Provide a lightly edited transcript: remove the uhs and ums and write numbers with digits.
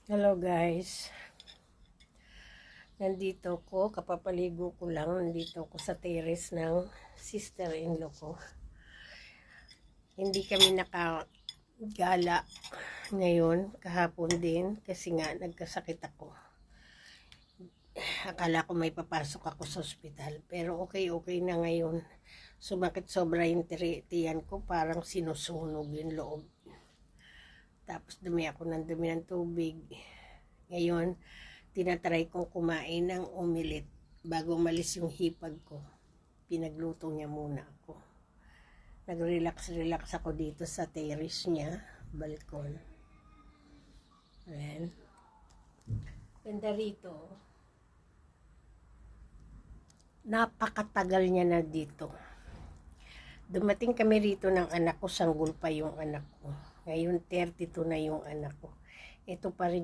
Hello guys, nandito ko, kapapaligo ko lang, nandito ko sa terrace ng sister-in-law ko. Hindi kami nakagala ngayon, kahapon din, kasi nga nagkasakit ako. Akala ko may papasok ako sa ospital, pero okay na ngayon. Sumakit sobra yung tiyan ko, parang sinusunog yung loob. Tapos dumi ng tubig. Ngayon, tinatry kong kumain ng omelet bago umalis yung hipag ko. Pinagluto niya muna ako. Nag-relax ako dito sa terrace niya, balkon. Ayan. Ganda rito. Napakatagal niya na dito. Dumating kami rito ng anak ko, sanggol pa yung anak ko. Ngayon 32 na yung anak ko. Ito pa rin